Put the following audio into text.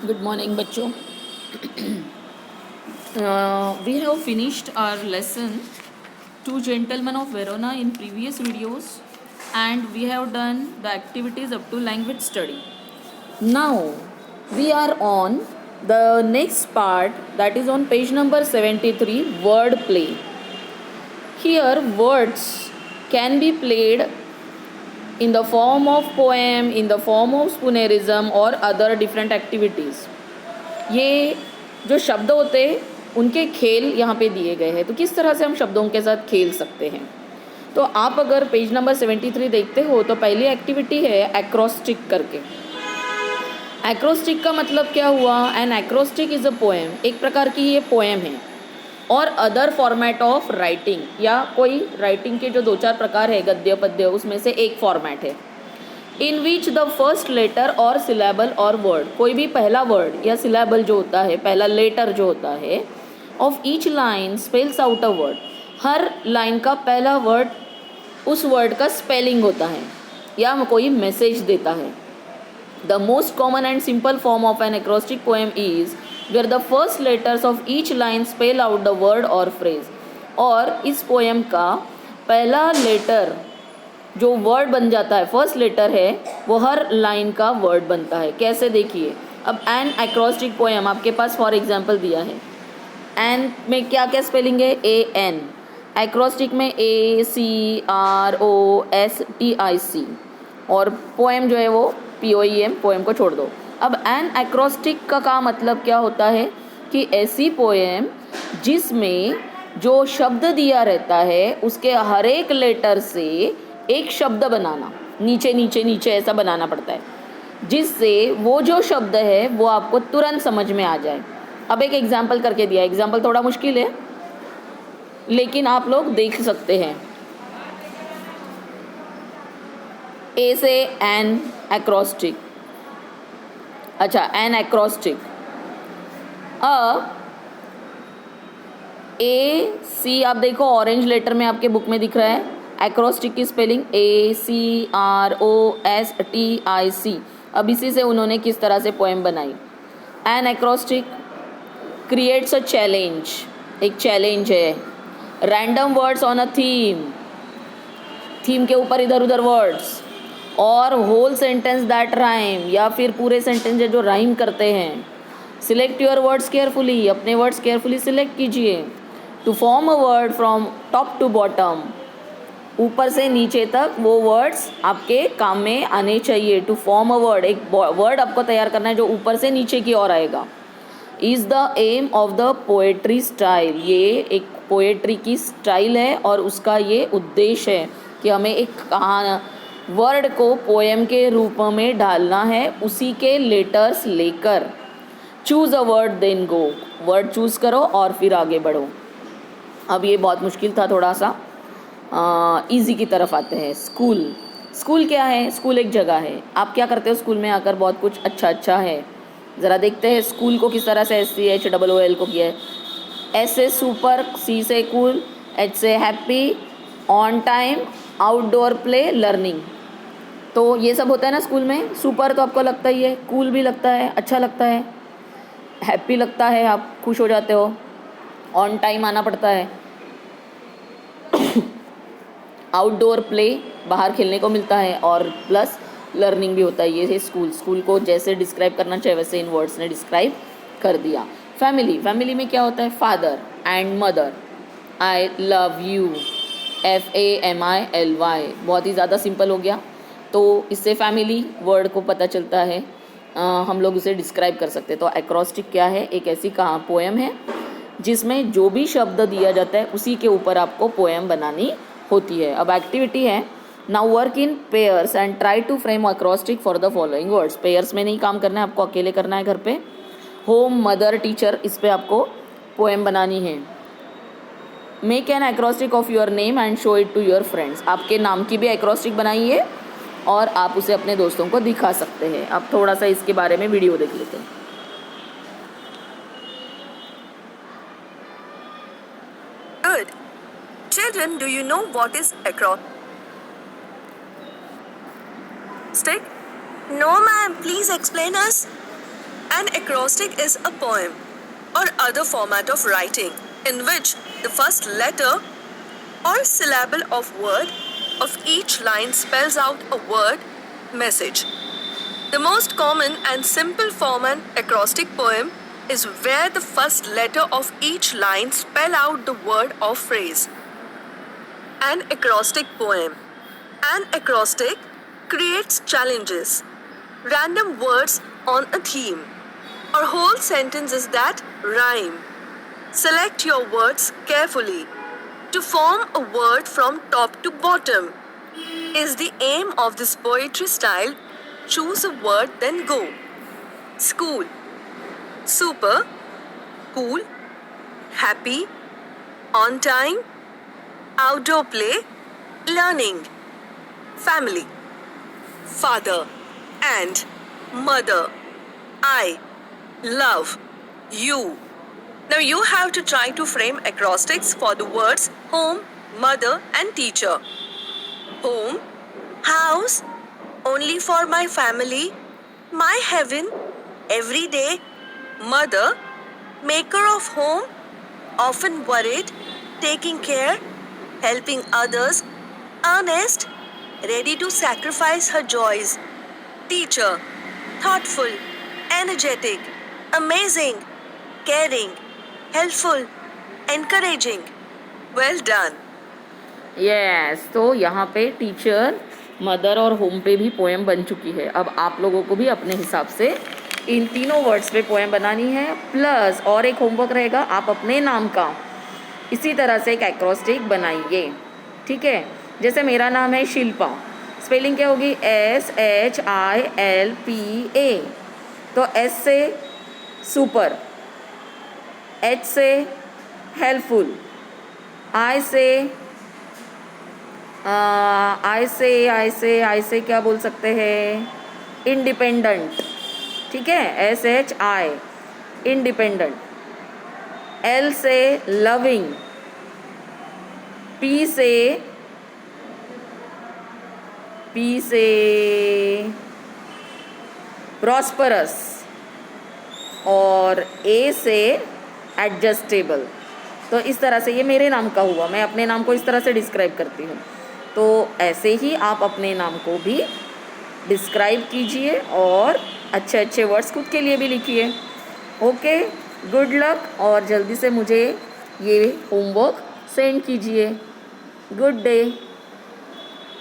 Good morning, बच्चों. We have finished our lesson Two Gentlemen of Verona in previous videos, and we have done the activities up to language study. Now we are on the next part, that is on page number 73, word play. Here words can be played in the form of poem, in the form of spoonerism or other different activities. ये जो शब्द होते हैं उनके खेल यहाँ पे दिए गए हैं, तो किस तरह से हम शब्दों के साथ खेल सकते हैं. तो आप अगर पेज नंबर 73 देखते हो तो पहली एक्टिविटी है एक्रोस्टिक करके. एक्रोस्टिक का मतलब क्या हुआ? An acrostic is a poem, एक प्रकार की ये पोएम है. और अदर फॉर्मेट ऑफ राइटिंग, या कोई राइटिंग के जो दो चार प्रकार है गद्य पद्य, उसमें से एक फॉर्मेट है. इन विच द फर्स्ट लेटर और सिलेबल और वर्ड, कोई भी पहला वर्ड या सिलेबल जो होता है, पहला लेटर जो होता है, of each line spells out a word, her line का पहला वर्ड उस वर्ड का स्पेलिंग होता है या कोई मैसेज देता है. The most common and simple form of an acrostic poem is where the first letters of each line spell out the word or phrase. और इस पोएम का पहला लेटर जो वर्ड बन जाता है, फर्स्ट लेटर है, वो हर लाइन का वर्ड बनता है. कैसे देखिए. अब एन एक्रोस्टिक पोएम आपके पास फॉर एग्जांपल दिया है. एन में क्या क्या स्पेलिंग है? A N. एक्रोस्टिक में ACROSTIC. और पोएम जो है वो POEM, पोएम को छोड़ दो. अब एन एक्रोस्टिक का मतलब क्या होता है कि ऐसी पोएम जिसमें जो शब्द दिया रहता है उसके हर एक लेटर से एक शब्द बनाना, नीचे नीचे नीचे ऐसा बनाना पड़ता है, जिससे वो जो शब्द है वो आपको तुरंत समझ में आ जाए. अब एक एग्जाम्पल करके दिया. एग्जाम्पल थोड़ा मुश्किल है लेकिन आप लोग देख सकते हैं. ए से एन एक्रोस्टिक. अच्छा, एन एक्रोस्टिक. AC आप देखो ऑरेंज लेटर में आपके बुक में दिख रहा है. एक्रोस्टिक की स्पेलिंग ACROSTIC. अब इसी से उन्होंने किस तरह से पोएम बनाई. An acrostic creates a challenge, एक चैलेंज है. Random words on a theme, theme के ऊपर इधर उधर वर्ड्स. और होल सेंटेंस दैट राइम, या फिर पूरे सेंटेंस जो राइम करते हैं. सिलेक्ट योर वर्ड्स केयरफुली, अपने वर्ड्स केयरफुली सिलेक्ट कीजिए. To form a word from top to bottom, ऊपर से नीचे तक वो वर्ड्स आपके काम में आने चाहिए. टू फॉर्म अ वर्ड, एक वर्ड आपको तैयार करना है जो ऊपर से नीचे की ओर आएगा. Is the aim of the poetry style, ये एक पोएट्री की स्टाइल है और उसका ये उद्देश्य है कि हमें एक वर्ड को पोएम के रूप में डालना है, उसी के लेटर्स लेकर. Choose a word then go, word choose करो और फिर आगे बढ़ो. अब ये बहुत मुश्किल था थोड़ा सा. इजी की तरफ आते हैं. स्कूल. स्कूल क्या है? स्कूल एक जगह है. आप क्या करते हो स्कूल में आकर? बहुत कुछ अच्छा अच्छा है. ज़रा देखते हैं स्कूल को किस तरह से SCHOOL को किया है. S से सुपर, C से कूल, H से happy, on time, outdoor play, learning. तो ये सब होता है ना स्कूल में. सुपर तो आपको लगता ही है, कूल भी लगता है, अच्छा लगता है, हैप्पी लगता है, आप खुश हो जाते हो, ऑन टाइम आना पड़ता है, आउटडोर प्ले, बाहर खेलने को मिलता है, और प्लस लर्निंग भी होता है. ये स्कूल. स्कूल को जैसे डिस्क्राइब करना चाहिए वैसे इन वर्ड्स ने डिस्क्राइब कर दिया. फैमिली. फैमिली में क्या होता है? Father and mother. I love you, FAMILY. बहुत ही ज़्यादा सिंपल हो गया. तो इससे फैमिली वर्ड को पता चलता है, हम लोग उसे डिस्क्राइब कर सकते हैं. तो एक्रोस्टिक क्या है? एक ऐसी पोएम है जिसमें जो भी शब्द दिया जाता है उसी के ऊपर आपको पोएम बनानी होती है. अब एक्टिविटी है, now work in pairs and try to frame acrostic for the following words. Pairs में नहीं काम करना है, आपको अकेले करना है घर पे. होम, मदर, टीचर, इस पे आपको पोएम बनानी है. Make an acrostic of your name and show it to your friends. आपके नाम की भी एक्रोस्टिक बनाइए और आप उसे अपने दोस्तों को दिखा सकते हैं. आप थोड़ा सा इसके बारे में वीडियो देख लेते हैं. Good. Children, do you know what is acrostic? No, ma'am. Please explain us. An acrostic is a poem or other format of writing in which the first letter or syllable of word of each line spells out a word, message. The most common and simple form an acrostic poem is where the first letter of each line spell out the word or phrase. An acrostic poem. An acrostic creates challenges, random words on a theme, or whole sentences that rhyme. Select your words carefully to form a word from top to bottom. Is the aim of this poetry style. Choose a word, then go. School. Super. Cool. Happy. On time. Outdoor play. Learning. Family. Father. And. Mother. I. Love. You. Now you have to try to frame acrostics for the words home, mother, and teacher. Home. House. Only for my family. My heaven. Every day. Mother. Maker of home. Often worried. Taking care. Helping others. Earnest. Ready to sacrifice her joys. Teacher. Thoughtful. Energetic. Amazing. Caring. Helpful. Encouraging. Well done. Yes तो यहाँ पे teacher, mother और home पे भी poem बन चुकी है. अब आप लोगों को भी अपने हिसाब से इन तीनों वर्ड्स पे पोएम बनानी है. प्लस और एक होमवर्क रहेगा, आप अपने नाम का इसी तरह से एक एक्रोस्टिक बनाइए. ठीक है, जैसे मेरा नाम है शिल्पा, स्पेलिंग क्या होगी? SHILPA. तो S से सुपर, H से हेल्पफुल, I से क्या बोल सकते हैं? इंडिपेंडेंट. ठीक है, SHI इंडिपेंडेंट. L से लविंग, P से प्रॉस्परस और A से एडजस्टेबल. तो इस तरह से ये मेरे नाम का हुआ. मैं अपने नाम को इस तरह से डिस्क्राइब करती हूँ. तो ऐसे ही आप अपने नाम को भी डिस्क्राइब कीजिए और अच्छे अच्छे वर्ड्स खुद के लिए भी लिखिए. ओके, गुड लक और जल्दी से मुझे ये होमवर्क सेंड कीजिए. Good day.